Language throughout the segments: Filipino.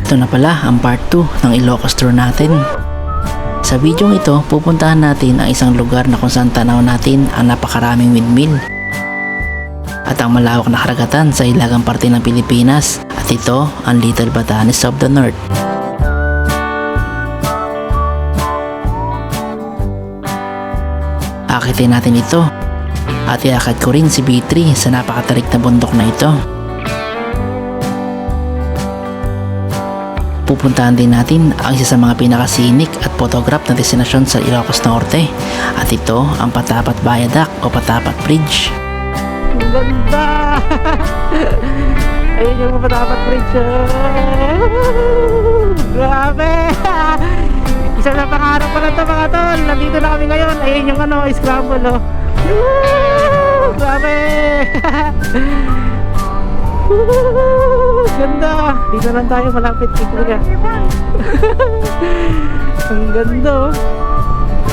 Ito na pala ang part 2 ng Ilocos tour natin. Sa video ito, pupuntahan natin ang isang lugar na kung saan tanaw natin ang napakaraming windmill at ang malawak na karagatan sa hilagang parte ng Pilipinas, at ito ang Little Batanes of the North. Akitin natin ito at iakad ko rin si B3 sa napakatarik na bundok na ito. Pupuntahan din natin ang isa sa mga pinakasinik at photograph na destinasyon sa Ilocos Norte, at ito ang Patapat Viaduct o Patapat Bridge. Ang ganda! Ayun yung Patapat Bridge. Grabe! Isa na pangarap pa lang ito mga tol. Nandito na kami ngayon. Ayun yung scramble oh. Grabe! Ganda! Dito lang tayo malapit kay Kuya. Ang ganda oh.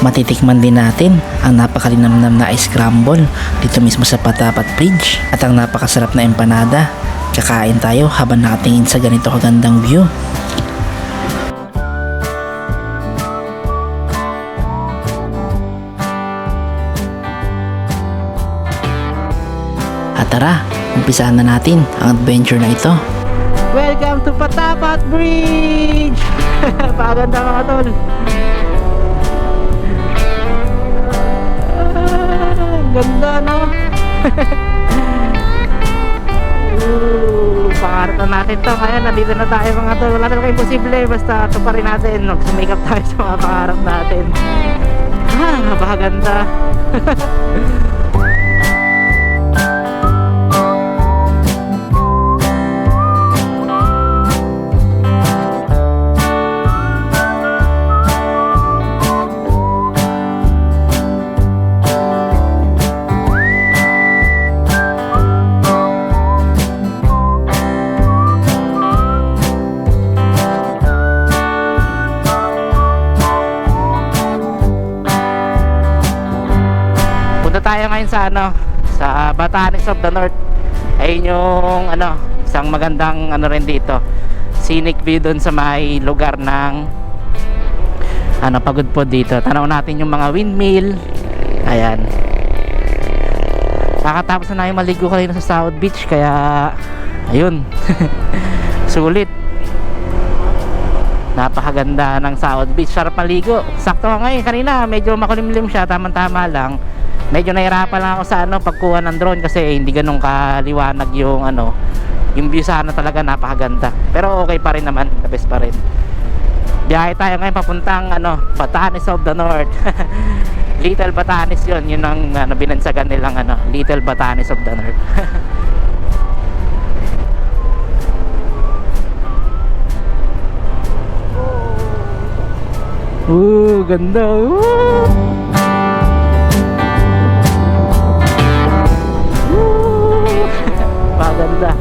Matitikman din natin ang napakalinamnam na ice scramble dito mismo sa Patapat Bridge at ang napakasarap na empanada. Kakain tayo habang nakatingin sa ganito kagandang view. At tara, umpisahan na natin ang adventure na ito. Welcome to Patapat Bridge! Paganda mga tol. Ganda no. Pangarap na natin to. Kaya nandito na tayo mga tol. Wala talaga imposible. Basta ito pa rin natin. Sumikap tayo sa mga pangarap natin. Napakaganda. Tayo ngayon sa sa Batanes of the North. Ayun yung isang magandang rin dito, scenic view doon sa may lugar ng Pagudpod dito. Tanaw natin yung mga windmill. Ayan, nakatapos na namin maligo kanina sa South Beach, kaya ayun. Sulit, napakaganda ng South Beach, sarap maligo. Sakto ngayon, kanina medyo makulimlim siya, tamang-tama lang. Medyo nahirapan lang ako sa pagkuha ng drone kasi hindi ganun kaliwanag yung yung view sana, talaga napakaganda. Pero okay pa rin naman, the best pa rin. Biyahe tayo ngayon papuntang Batanes of the North. Little Batanes yun ang binansagan nilang Little Batanes of the North. Ganda. Maganda.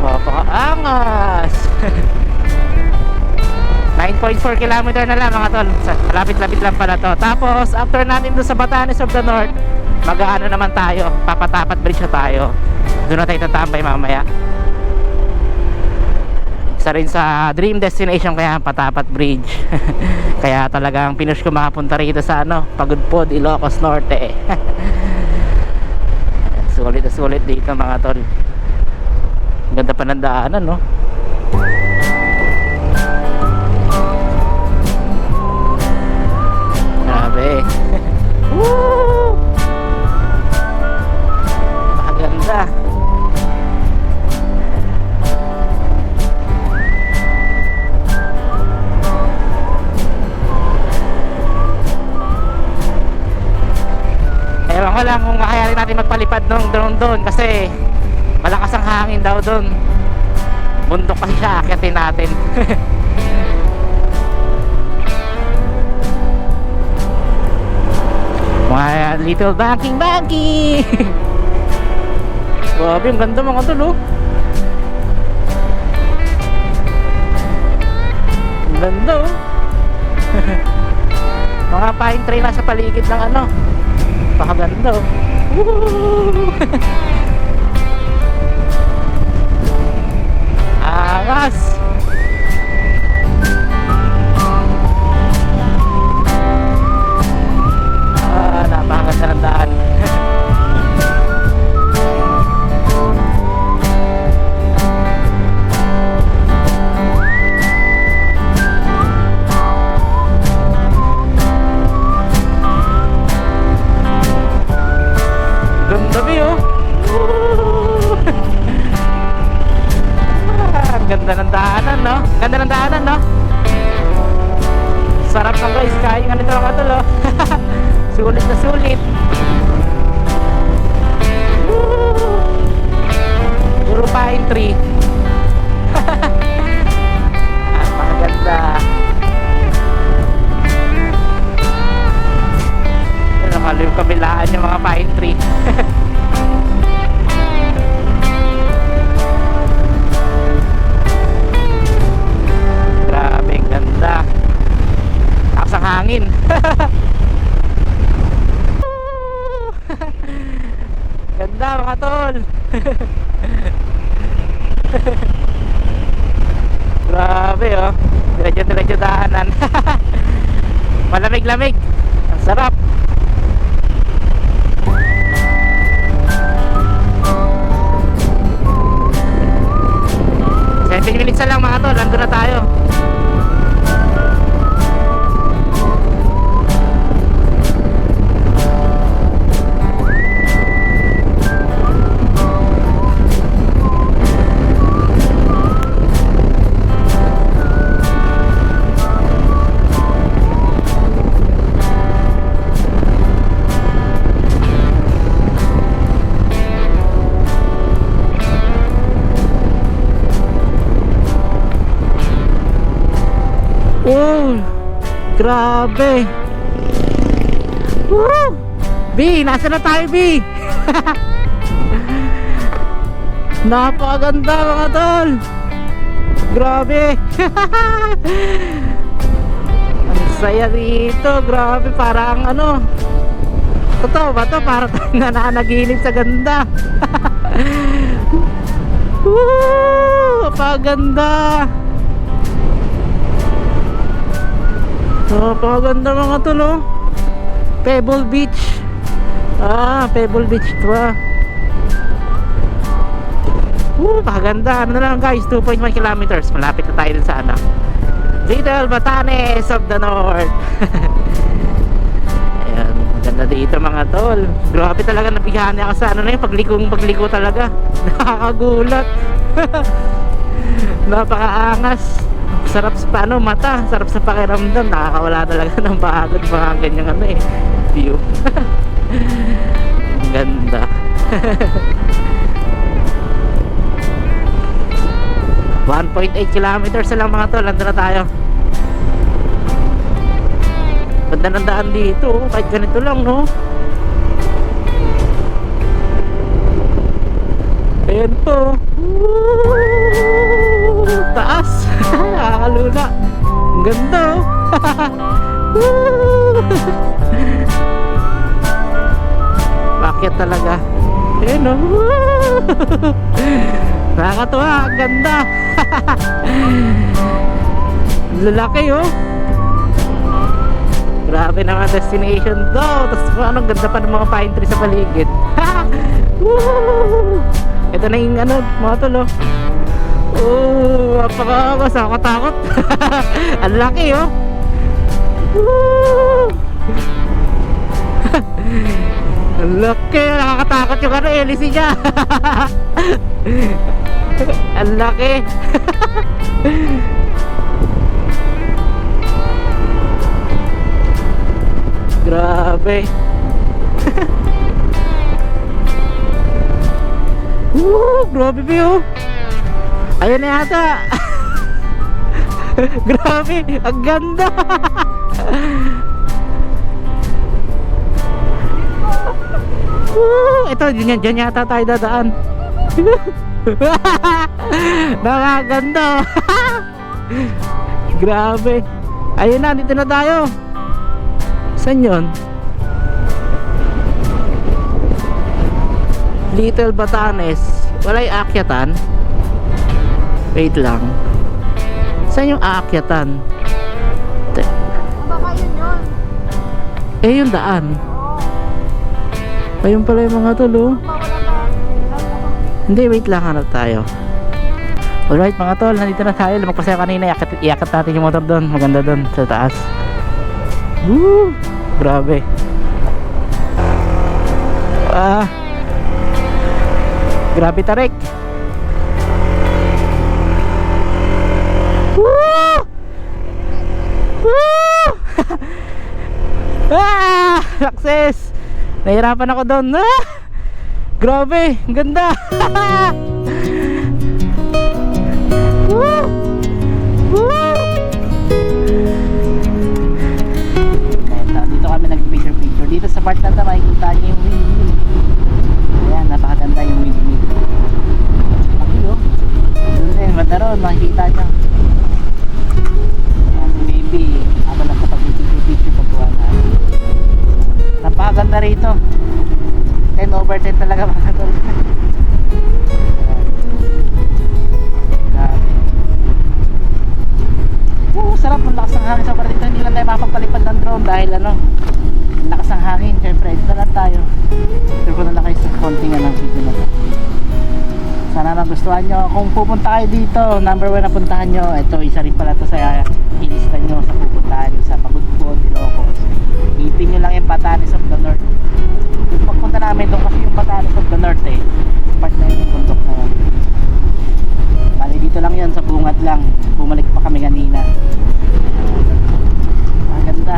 Napakaangas. 9.4 kilometer na lang mga tol. Lapit-lapit lang pala to. Tapos after natin doon sa Batanes of the North, mag-aano naman tayo, Papatapat Bridge na tayo. Doon na tayo tatambay mamaya. Isa rin sa dream destination kaya Patapat Bridge. Kaya talagang pinush ko makapunta rito sa Pagudpod, Ilocos Norte. Sulit na sulit dito mga tol. Ganda pa ng daanan no. Grabe. Woo! Maganda. Ewan ko lang kung kakayanin natin magpalipad ng drone doon kasi malakas ang hangin daw doon. Bundok kasi siya, akyatin natin. Mga little banking. Grabe, ang ganda mga tol oh. Ang ganda oh. Mga pine tree na sa paligid ng ano. Pakaganda oh. Woo! Angas! Napakaganda ng daan. Ganda ba yun? Ang ganda ng daanan, no? Ganda ng daanan, no? Sarap na guys, kaya nga nito mga tol, oh. Sulit na sulit. Puro pine tree. Napakaganda. Nakaliw kabilaan yung mga pine tree. Grabe, ang ganda. Takas ang hangin. Ganda mga tol. Grabe oh. Diretso daanan. Malamig-lamig. Ang sarap. Minutes na lang mga tol, nandun na tayo. Oh, grabe. Woo! B, nasa na tayo B? Napakaganda mga tol. Grabe. Ang saya dito. Grabe, parang ano. Totoo ba to? Parang nananaginip sa ganda. Woo! Napakaganda. Napakaganda mga tol, oh. Pebble Beach. Pebble Beach ito ah. Napakaganda. Ano na lang guys, 2.1 kilometers. Malapit na tayo dun sa ano, Little Batanes of the North. Ayan, maganda dito mga tol. Grabe talaga, nabigyan ako sa ano na yun, pagliko talaga. Nakakagulat. Napakaangas. Sarap sa paano mata, sarap sa pakiramdam, nakakawala talaga ng pagod mga ganyang ano eh, view. Ang ganda. .8 kilometers na lang mga tol, nandun na tayo. Ganda ng daan dito, kahit ganito lang, no? Ayan po. Taas. Nakakalula. Ang ganda oh. Bakit talaga? Ayan oh. Nakakatuwa. Ang ganda. Lalaki oh. Grabe naman destination to. Tapos anong ganda pa ng mga pine tree sa paligid. Ito na yung ano, mga tol oh. Oh, nakakatakot. Ang laki oh. Ang laki, nakakatakot yung ano, hélice niya. Ang laki. Grabe. Grabe ba yun? Ayun na yata. Grabe, ang ganda. Ito, dyan yata tayo dadaan. Nakaganda. Grabe. Ayun na, dito na tayo. Saan yun? Little Batanes. Wala'y aakyatan. Wait lang. Saan yung aakyatan? Baka yun yun. Eh, yung daan. Ayun pala yung mga tol, oh. Mawala pa. Hindi, wait lang, hanap tayo. Alright mga tol, nandito na tayo. Lumagpas tayo kanina, iakat natin yung motor doon. Maganda doon, sa taas. Woo! Grabe. Grabe tarik. Woo! Woo! Success! Nahirapan ako doon. Grabe, ang ganda. Woo! Woo! Dito kami nag-picture. Dito sa part na ito, makikita niyo yung windmill. Ayan, napakaganda yung windmill. Aki, oh. Doon din, banda ron, makikita niyo. Ayan, maybe, habang nasa pag-picture pagkuha na. Napakaganda rito. 10/10 talaga mga tol. Sarap ng lakas ng hangin. So para dito hindi lang tayo mapagpalipad ng drone dahil ano, lakas ng hangin. Siyempre dito lang tayo. Sure ko na lang kayo sa konting ng video na to. Sana nagustuhan nyo. Kung pupunta kayo dito, number 1 na puntahan nyo. Ito isa rin pala to sa ilista nyo sa pupuntahan nyo sa Pagudpod, Ilocos. Ipin nyo lang yung Batanes of the North. Yung pagpunta namin doon kasi yung Batanes of the North part na yun yung bundok na yun. Bali dito lang yan sa bungad lang. Bumalik pa kami kanina. Maganda.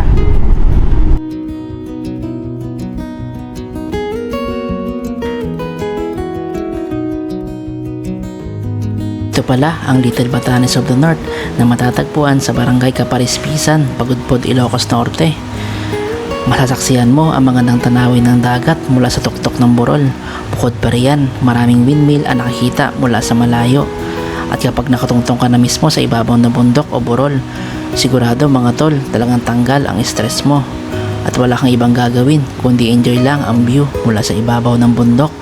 Ito pala ang Little Batanes of the North na matatagpuan sa Barangay Kaparispisan, Pagudpod, Ilocos Norte. Masasaksihan mo ang magandang tanawin ng dagat mula sa tuktok ng Burol. Bukod pa riyan, maraming windmill ang nakikita mula sa malayo. At kapag nakatungtong ka na mismo sa ibabaw ng bundok o burol, sigurado mga tol, talagang tanggal ang stress mo. At wala kang ibang gagawin kundi enjoy lang ang view mula sa ibabaw ng bundok.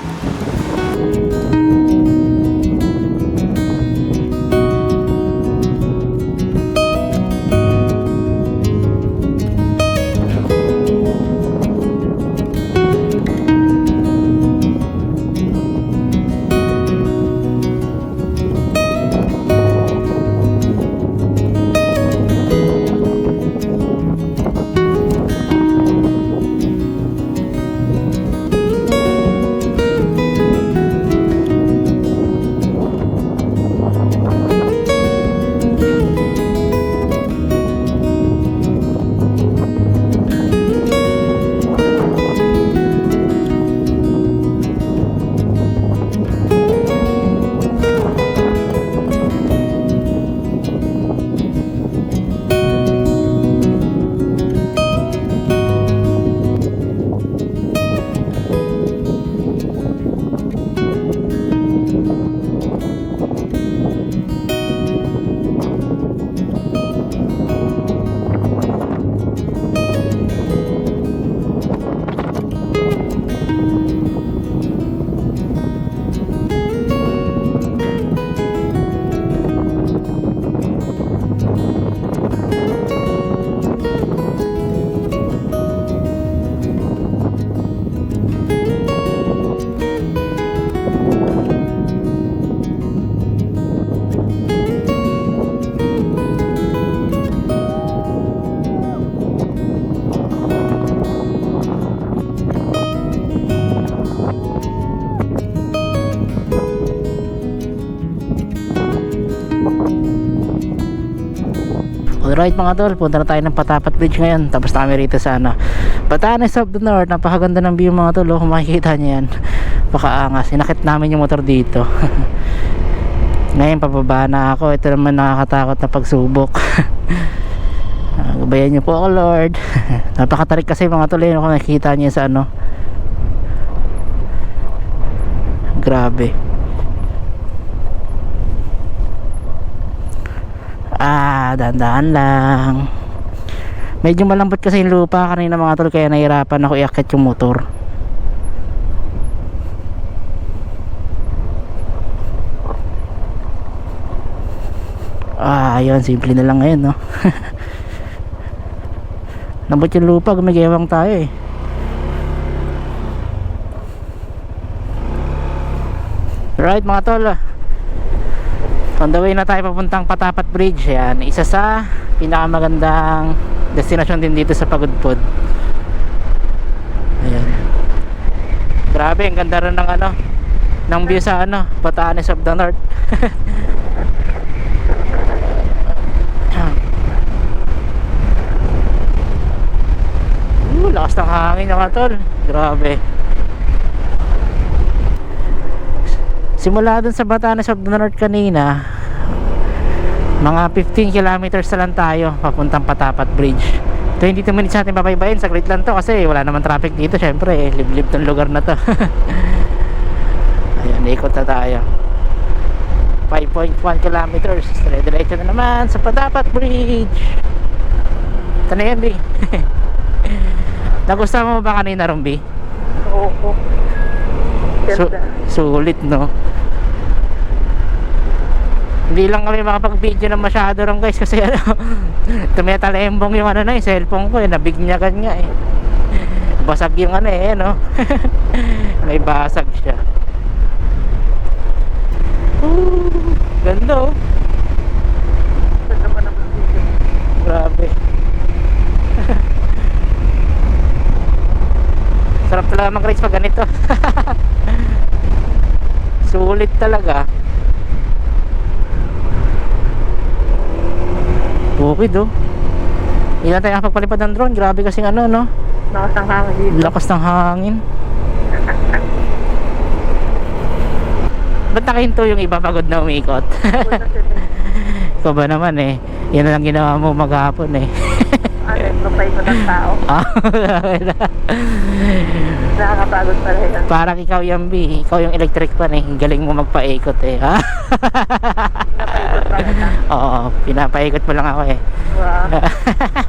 Alright mga tol, punta na tayo ng Patapat Bridge ngayon. Tapos na kami rito sa Batanes of the North. Napakaganda ng view mga tol, kung makikita nyo yan. Pakaangas, inakit namin yung motor dito. Ngayon pababa na ako. Ito naman nakakatakot na pagsubok. Gabayan nyo po ako Lord. Napakatarik kasi mga tol, kung makikita nyo sa grabe. Dahan-dahan lang. Medyo malambot kasi yung lupa kanina mga tol, kaya nahirapan ako iakyat yung motor. Ayun, simple na lang ngayon, no? Lambot yung lupa, gumagewang tayo eh. Right mga tol, on the way na tayo papuntang Patapat Bridge. Yan, isa sa pinakamagandang destinasyon din dito sa Pagudpud. Ayan, grabe, ang ganda rin ng ano, ng view sa ano, Batanes of the North. Lakas ng hangin mga tol, grabe. Simula dun sa Batanes of the North kanina, mga 15 kilometers na lang tayo papuntang Patapat Bridge. 22 minutes natin pabaybayin, saglit lang to kasi wala naman traffic dito. Syempre liblib tong lugar na to. Ayan, ikot na tayo. 5.1 kilometers, dire-diretso na naman sa Patapat Bridge. Ito na yan, B. Nagustuhan mo ba kanina, Rumbi? Oo. Sulit, no? Hindi lang kami makapag-video na masyado rin guys kasi ano, tumitalembong yung ano na yung cellphone ko eh, nabignagan nga eh. Basag yung ano eh, no? May basag siya. Ganda oh. Ganda pa naman dito. Grabe. Sarap talaga mag-race pag ganito. Sulit talaga. Bukid oh. Hindi na tayo nakapagpalipad ng drone. Grabe kasing ano, no? Lakas ng hangin dito. Lakas ng hangin. Ba't nakahinto yung iba pagod na umikot? Ikaw ba naman eh, yan na lang ginawa mo maghapon eh. Ano, lupay ko ng tao. Nakakapagod pala yan. Parang ikaw yung B, ikaw yung electric pan eh. Galing mo magpaikot eh, ha? Napaikot pa kita. Oo, pinapaikot mo lang ako eh. Wow.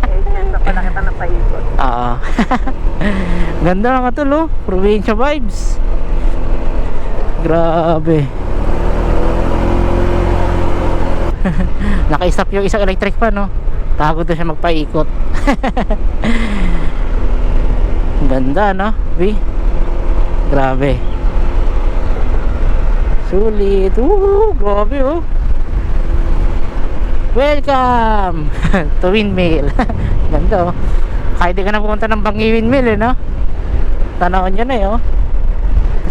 Eh, siyempre pala kita napaikot. Oo. Ganda nga to lo, probinsya vibes. Grabe. Naka-stop yung isang electric pan, no? Pagod na siya magpaikot. Ganda, no? B? Grabe. Sulit. Grabe, oh. Welcome to Windmill. Ganda, oh. Kahit di ka na pumunta ng Bangi Windmill, eh, no? Tanawin nyo na, eh, oh.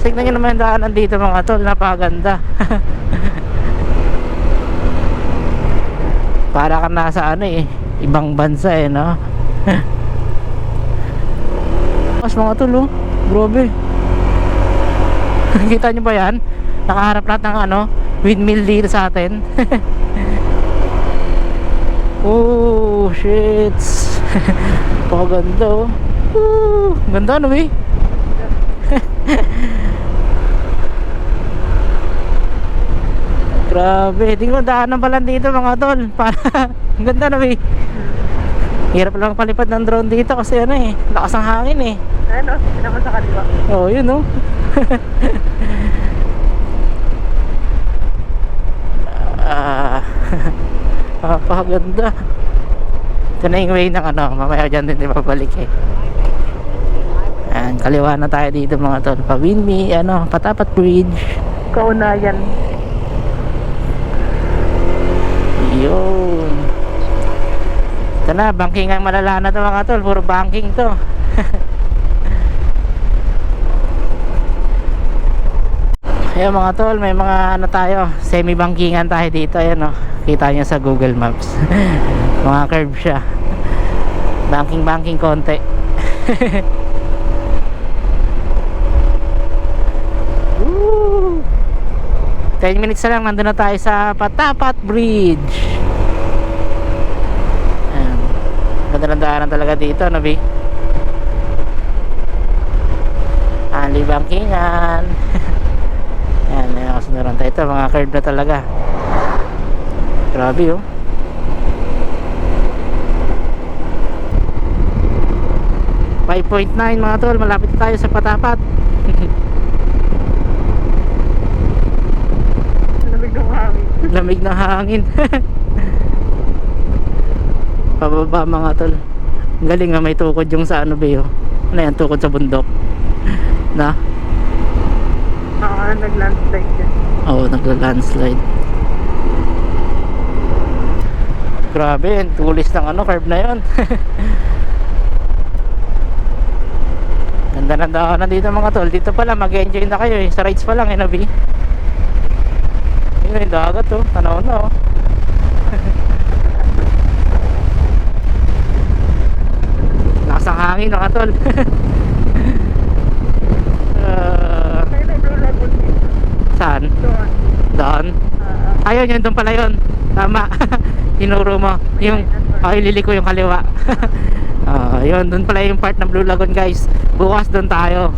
Tignan nyo naman yung daanan dito, mga tol. Napakaganda. Para ka nasa ano eh, ibang bansa eh, no? Mas mga tol, oh. Grabe. Kita nyo ba yan? Nakaharap lahat ng ano, windmill dito sa atin. Oh shit. Napakaganda, oh. Ganda, no eh? Grabe, tingnan mo daanan pa lang dito mga tol. Ang ganda na eh. Hirap lang palipad ng drone dito kasi ano eh, lakas ng hangin eh. Ano, naman sa kaliwa. Oh, yun oh. Napakaganda. Ito na yung way ng ano, mamaya dyan din pabalik eh. Ayan, kaliwa na tayo dito mga tol. Pawinmi, ano, Patapat Bridge. Kaunayan. Yun. Ito na, banking ang malala na to mga tol. Puro banking to. Ayan mga tol, may mga ano tayo, semi-bankingan tayo dito. Ayan o, kita nyo sa Google Maps. Mga curve siya. Banking konti. 10 minutes na lang, nandun na tayo sa Patapat Bridge. Ayan. Ganda ng daanan talaga dito, no, B? Ali bankingan. Ayan, may nakasunod tayo. Ito, mga curve na talaga. Grabe, oh. 5.9 mga tol, malapit na tayo sa Patapat. Lamig ng hangin. Lamig ng hangin. Pababa mga tol. Ang galing nga, may tukod yung sa ano ba yun? Ano yan, tukod sa bundok na? Oo, nag-landslide dyan. Oo, nagla-landslide. Grabe, ang tulis ng ano, curve na yun. Ganda ng daanan dito mga tol. Dito pala mag-enjoy na kayo eh. Sa rides pa lang eh, Nabi. Yun yung dagat oh, tanaw na oh. Lakas ang hangin mga tol. Kaya na Blue Lagoon dito. Saan? Doon. Doon? Ayun, yun, doon pala yun. Tama. Tinuro mo. Yung, ililiko yung kaliwa. Yun, doon pala yung part ng Blue Lagoon guys. Bukas doon tayo.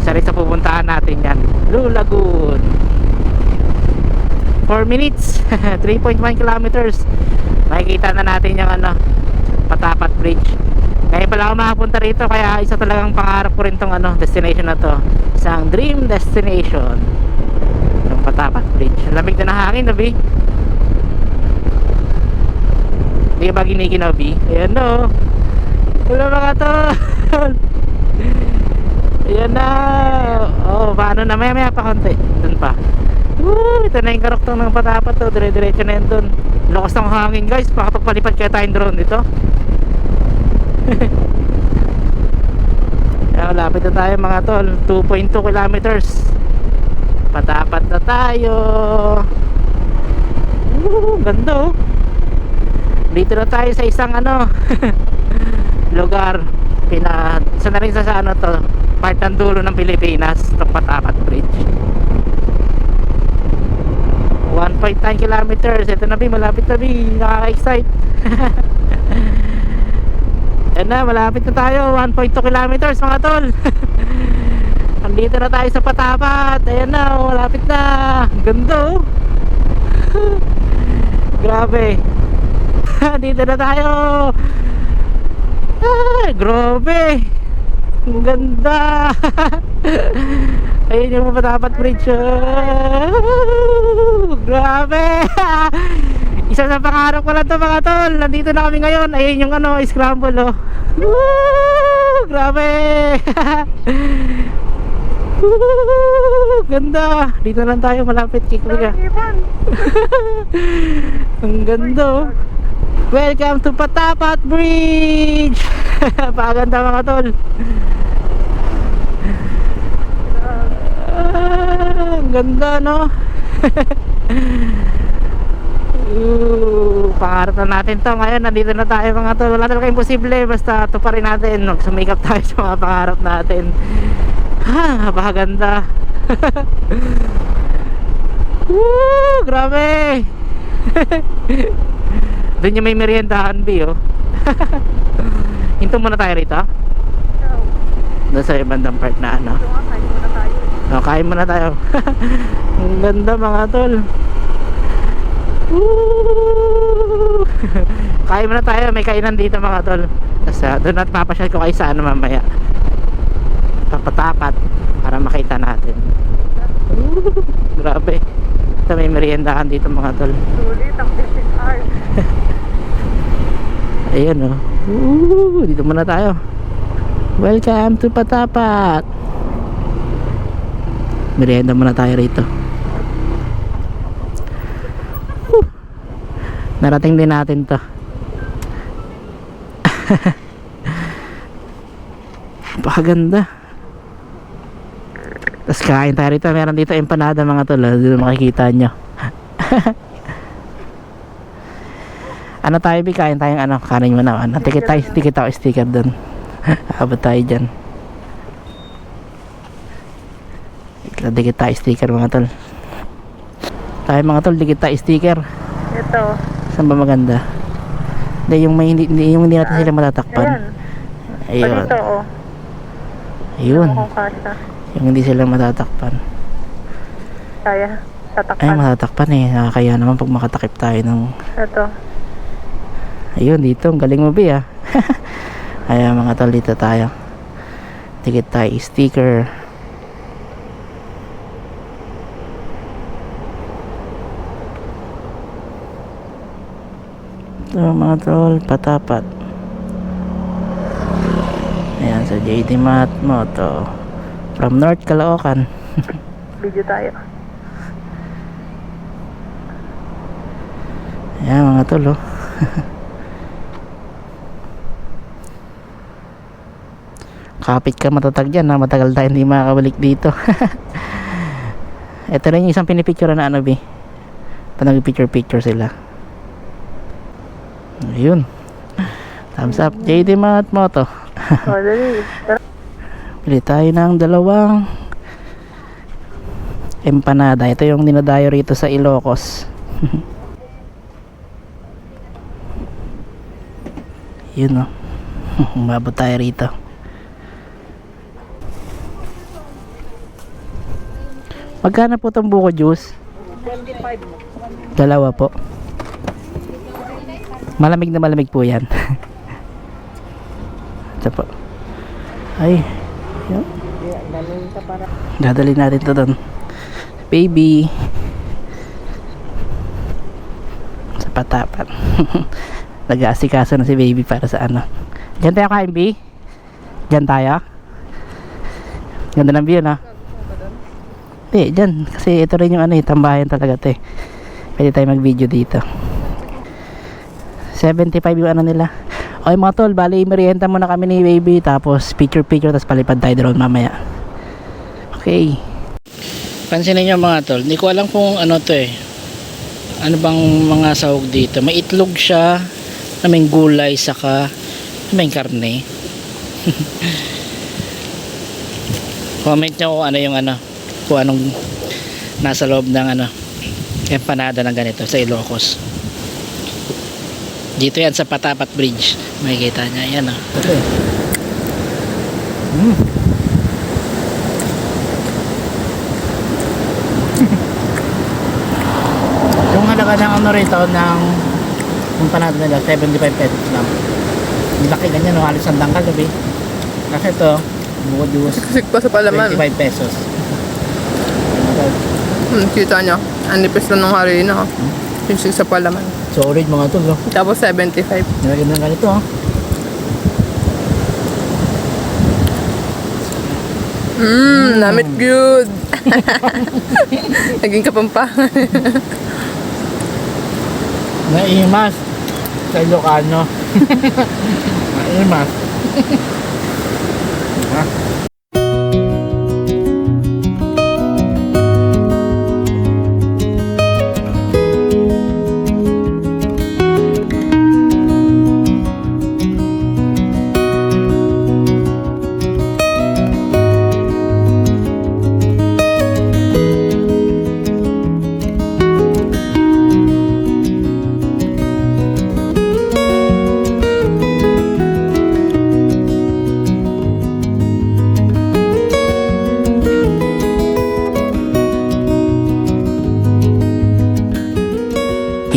Isa rin sa pupuntahan natin yan. Blue Lagoon. 4 minutes. 3.1 kilometers. Makikita na natin yung ano, Patapat Bridge. Ngayon pala ako makapunta rito, kaya isa talagang pangarap ko rin tong ano, destination na to. Isang dream destination, yung Patapat Bridge. Lamig na ng hangin, Nabi. Hindi ka ba ginikinaw, Bi? Ayan no. Wala mga tol. Ayan na. Oh, paano na, maya pa konti. Doon pa. Ito na yung karoktong ng Patapat to. Dire-diretso na yun doon. Lakas ng hangin guys, makapagpalipad kaya tayong drone dito. Kaya malapit na tayo mga tol. 2.2 kilometers. Patapat na tayo. Ganda oh. Dito na tayo sa isang ano lugar. Isa na rin sa ano to, part ng dulo ng Pilipinas, itong Patapat Bridge. 1.9 kilometers. Ito na, Bi, malapit na, Bi. Nakaka-excite. Yan na, malapit na tayo. 1.2 kilometers mga tol. Andito na tayo sa Patapat. Ayan na, malapit na. Ganda oh. Grabe. Dito na tayo. Ay, grabe. Ang ganda. Ayun yung Patapat Bridge. Grabe. Isa sa pangarap ko lang to mga tol. Nandito na kami ngayon. Ayun yung ano, scramble oh. Grabe. Ganda. Dito lang tayo, malapit kay Kuya. Ang ganda oh. Welcome to Patapat Bridge. Paganda mga tol. Ang ganda no. Pangarap na natin to. Ngayon nandito na tayo mga tol. Wala talaga imposible, basta tuparin natin. Sumikap tayo sa mga pangarap natin. Napakaganda. Grabe. Doon yung may meriendahan, Bi oh. Hinto muna tayo rito. Doon sa ibandang part na ano. Kain muna tayo. Ang ganda mga tol. Kain muna tayo. May kainan dito mga tol. Tapos doon natin papasyal ko kayo sa ano mamaya. Patapat para makita natin. Grabe. Ito may meriendahan dito mga tol. Sulit ang business hours. Ayan oh. Dito muna tayo. Welcome to Patapat. Merienda muna tayo rito. Narating din natin to. Napakaganda. Tapos kain tayo rito. Meron dito empanada mga tol. Dito makikita nyo. Ano tayo, Bi? Kain tayong ano, kanin mo na ano. Tikit tayo sticker doon. Abot tayo dyan. Dikit tayo sticker mga tol. Tayo mga tol, dikit tayo sticker. Ito. Saan ba maganda? Hindi, yung hindi natin sila matatakpan. Ayan. Ayun. Ito oh. Ayun. Mukhang kasa. Yung hindi sila matatakpan. Kaya. Ay, Tatakpan. matatakpan eh. Kaya naman pag makatakip tayo ng... Ito. Ayun, dito. Ang galing mo, Bi ah. Ayan mga tol, dito tayo. Tikit tayo sticker. Ito mga tol, patapat. Ayan sa JD Mat Moto from North Caloocan. Video tayo. Ayan mga tol, oh. Kapit ka matatag dyan, ha? Matagal tayo hindi makakabalik dito. Ito rin yung isang pinipicture na ano, B. Pa nag-picture sila. Ayun. Thumbs up, JD Mat Moto. O, dali. Pili tayo ng dalawang empanada. Ito yung dinadayo rito sa Ilocos. Yun, oh. Umabot tayo rito. Magkano po itong buko juice? 25. Dalawa po. Malamig na malamig po yan. Ito po. Ay. Yun. Dalhin ka para. Dadalhin natin ito doon. Baby. Sa patapan. Nag-aasikaso na si baby para sa ano. Diyan tayo kain, B? Diyan tayo? Ganda ng view, no? Eh, dyan. Kasi ito rin yung ano, tambayan talaga ito eh. Pwede tayo mag-video dito. 75 yung ano nila. Okay mga tol, bali merienda muna kami ni baby. Tapos picture, tapos palipad tayo drone mamaya. Okay. Pansinin nyo mga tol, hindi ko alam kung ano to eh. Ano bang mga sahog dito. May itlog siya, na may gulay, saka may karne. Comment nyo kung ano yung ano, kung anong nasa loob ng ano empanada ng ganito sa Ilocos. Dito yan sa Patapat Bridge, makikita nyo yan, oh. Yung halaga ng ano rito ng empanada nila 75 pesos lang. Ang laki ganyan, no? Halos ang dangkal, gabi. Kasi ito buko juice Siksik pa sa palaman. 25 pesos. Kita nyo. Anipis lang ng harina. Siksik sa palaman. Solid mga tol, oh. Tapos 75. Nilagyan ng ganito, oh. Namit good. Naging kapampangan. Naimas sa Ilocano. Naimas. Ha?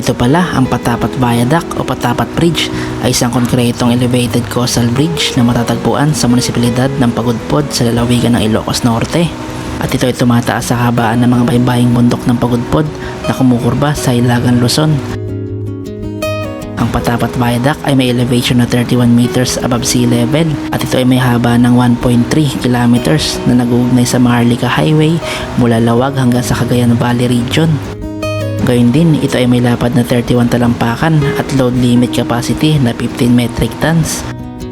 Ito pala, ang Patapat Viaduct o Patapat Bridge ay isang konkretong elevated coastal bridge na matatagpuan sa munisipalidad ng Pagudpod sa lalawigan ng Ilocos Norte. At ito ay tumataas sa habaan ng mga baybaying bundok ng Pagudpod na kumukurba sa Hilagang Luzon. Ang Patapat Viaduct ay may elevation na 31 meters above sea level at ito ay may haba ng 1.3 kilometers na nag-uugnay sa Maharlika Highway mula Lawag hanggang sa Cagayan Valley Region. Gayun din, ito ay may lapad na 31 talampakan at load limit capacity na 15 metric tons.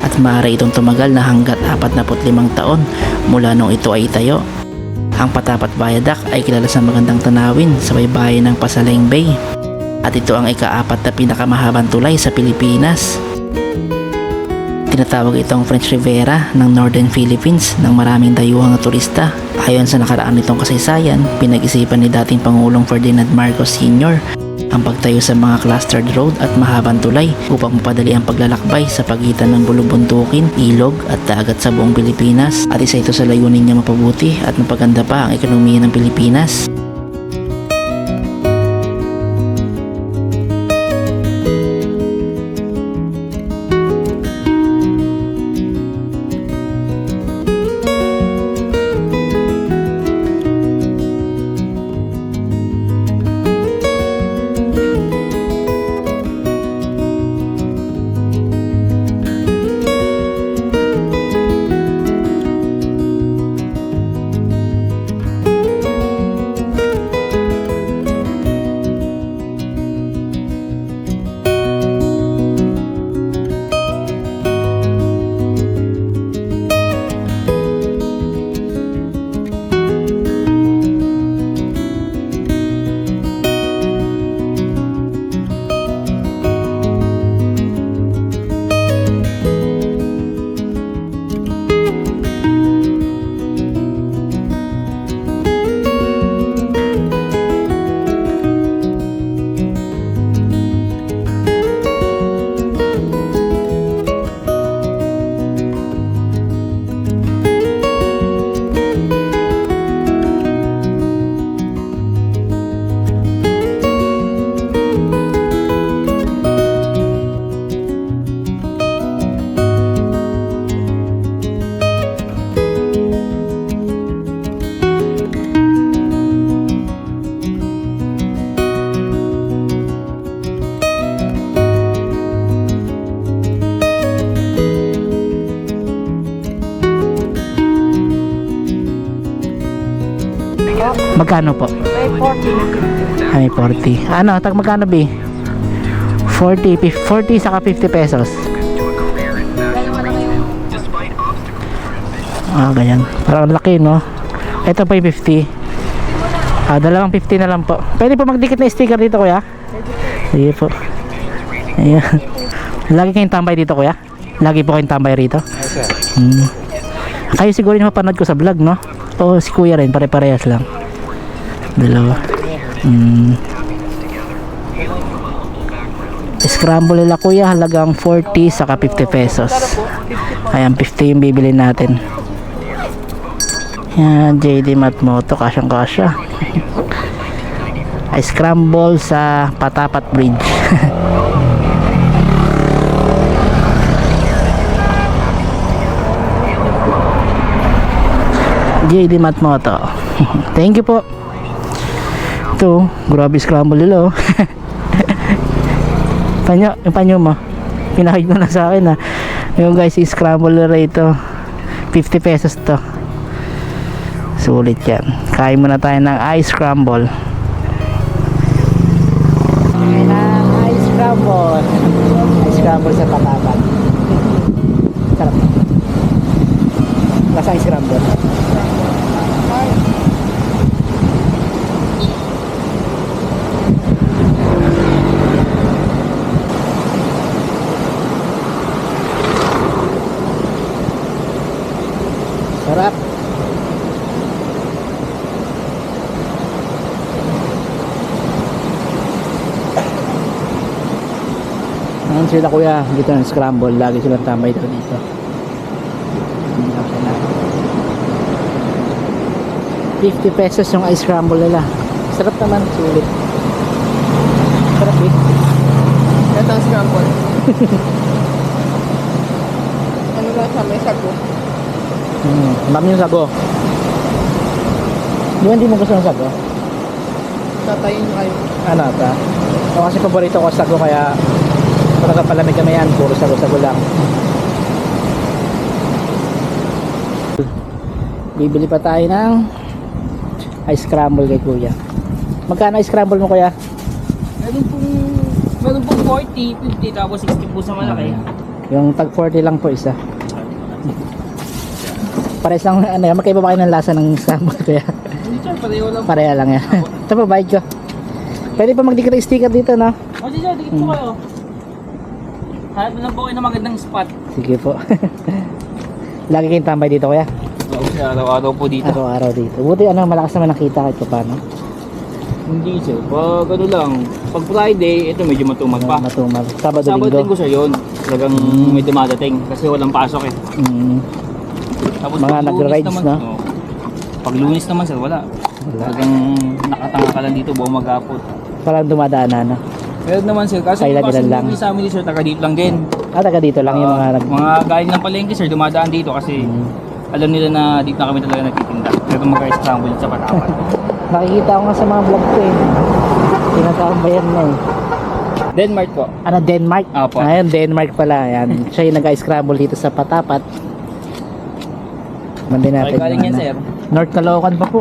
At maaari itong tumagal na hanggat 45 taon mula nung ito ay itayo. Ang Patapat Viaduct ay kilala sa magandang tanawin sa baybayin ng Pasaleng Bay. At ito ang ika-4 na pinakamahabang tulay sa Pilipinas. Tinatawag itong French Riviera ng Northern Philippines ng maraming dayuhang turista. Ayon sa nakaraan nitong kasaysayan, pinag-isipan ni dating Pangulong Ferdinand Marcos Sr. ang pagtayo sa mga clustered road at mahabang tulay upang mapadali ang paglalakbay sa pagitan ng bulubundukin, ilog at dagat sa buong Pilipinas. At isa ito sa layunin niya mapabuti at mapaganda pa ang ekonomiya ng Pilipinas. Magkano po? May 40 na 50. Ay, 40. Ano, tag magkano B? 40 saka 50 pesos. Ah, ganyan. Parang laki, no? Ito pa yung 50. Ah, dalawang 50 na lang po. Pwede po magdikit na sticker dito, kuya? Sige po. Ayan. Lagi kayong tambay dito, kuya? Lagi po kayong tambay rito? Kayo siguro yung mapanood ko sa vlog, no? O si kuya rin, pare-parehas lang. Dalawa. Scramble nila kuya, halagang 40 saka 50 pesos. Ayan, 50 yung bibili natin. Yan, JD Matmoto, kasyang kasya. Ay scramble sa Patapat Bridge. JD Matmoto. Thank you po. Ito, grabe scramble nila, oh. Panyo, yung panyo mo. Pinakit mo na sa akin, ha. Yung guys, scramble nila ito. 50 pesos to. Sulit yan. Kain muna tayo ng ice scramble. Kain ng ice scramble. Ice scramble sa Patapat. Sarap. Lasa ice scramble. Sarap. Ayan sila kuya, dito ng scramble, lagi silang tambay dito. Hindi lang sila. 50 pesos yung ice scramble nila. Sarap naman, sulit. Sarap eh. Ito ang scramble. Ano lang siya, may sago. Dami yung sago. Di ba hindi mo gusto ng sago? Tatayin nyo kayo. Ano ata? O kasi paborito ko sago kaya talaga palamig kami yan, puro sago-sago lang. Bibili pa tayo ng ice scramble kay kuya. Magkano ice scramble mo kuya? Meron pong 40, 50, tapos 60 po sa malaki. Yung tag 40 lang po isa. Pares lang, ano yan, magkaiba ba kayo ng lasa ng scramble kuya? Hindi sir, pareho lang. Pareha lang yan. Ito pa, bayad ko. Pwede pa magdikit ng sticker dito, no? O sige, dikit po kayo. Hanap na lang po kayo ng magandang spot. Sige po. Lagi kayong tambay dito kuya? Oo, sir, araw-araw po dito. Araw-araw dito. Buti ano, malakas naman nakita kahit pa paano. Hindi sir, pag ano lang, pag Friday, ito medyo matumal pa. Matumal. Sabado, Sabado linggo. linggo sir yun, talagang may dumadating kasi walang pasok eh. Tapos Mga pag Lunes nagra-rides, naman, no? oo. Pag Lunes naman sir, wala. Talagang nakatanga ka lang dito, buong maghapon. Parang dumadaan na, no? Meron naman sir, kasi Kailan yung lang? mga sa amin sir, taga dito lang din. Ah, taga dito lang yung mga mga galing ng palengke sir, dumadaan dito kasi alam nila na dito na kami talaga nagtitinda. Pero mag-scramble sa Patapat. Nakikita ko nga sa mga vlog ko eh. Tinatambayan na eh. Denmark po. Ano, Denmark? Apo. Ayun, Denmark pala. Ayan. Siya yung nag-scramble dito sa Patapat. Mandi natin. Okay, galing yung yan ano. sir. North Caloocan pa po.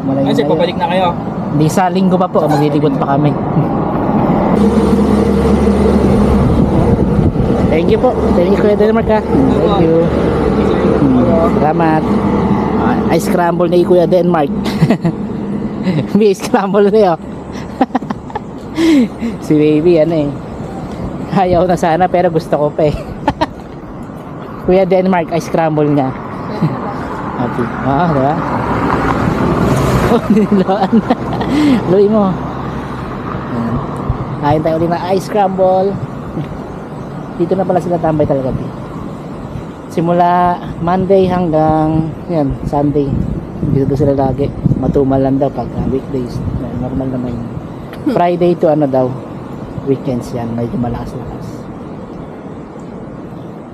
Malayo Ayun sir, na yun. papalik na kayo. Di sa linggo pa po, maglilibot pa kami. Thank you po. Thank you Kuya Denmark ha. Thank you. Salamat. Ice scramble ni Kuya Denmark. May scramble na yun. Si baby ano eh. Ayaw na sana pero gusto ko pa eh. Kuya Denmark, ice scramble niya. Happy. Ah, diba? Oh, niloan na. Luwi mo. Ayan tayo ulit na ice scramble. Dito na pala sila tambay talaga. Simula Monday hanggang yan, Sunday. Dito sila lagi. Matumal lang daw pag weekdays. Normal naman yun. Friday to ano daw, weekends yan. Medyo malakas-lakas.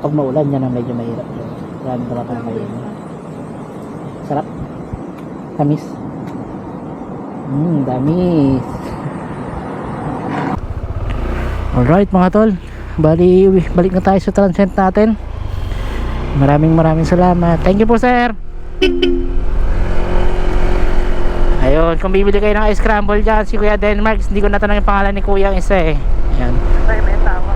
Pag maulan yan, medyo mahirap. Marami talaga kayo. Sarap. Tamis. Damis. Alright mga tol, balik na tayo sa transient natin. Maraming salamat. Thank you po sir. Ayun, kung bibili kayo ng ice scramble dyan, si Kuya Denmark, hindi ko natanong yung pangalan ni Kuya ang isa eh. Ayan. May asawa.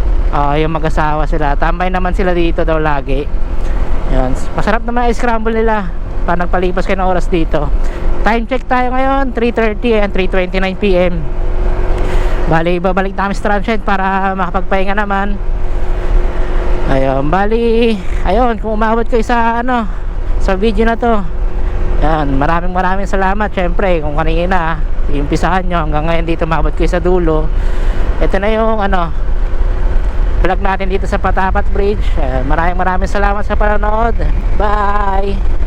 Yung mag-asawa sila. Tambay naman sila dito daw lagi. Ayan. Masarap naman ice scramble nila. Pa nagpalipas kayo ng oras dito. Time check tayo ngayon, 3:30 and 3:29 PM. Bali, babalik namin sa Transient para makapagpahinga naman. Ayun, bali, ayun, kung umabot kayo sa sa video na to, yan, maraming salamat. Syempre, kung kanina iumpisahan nyo hanggang ngayon dito umabot kayo sa dulo. Ito na yung vlog natin dito sa Patapat Bridge. Maraming salamat sa panonood. Bye.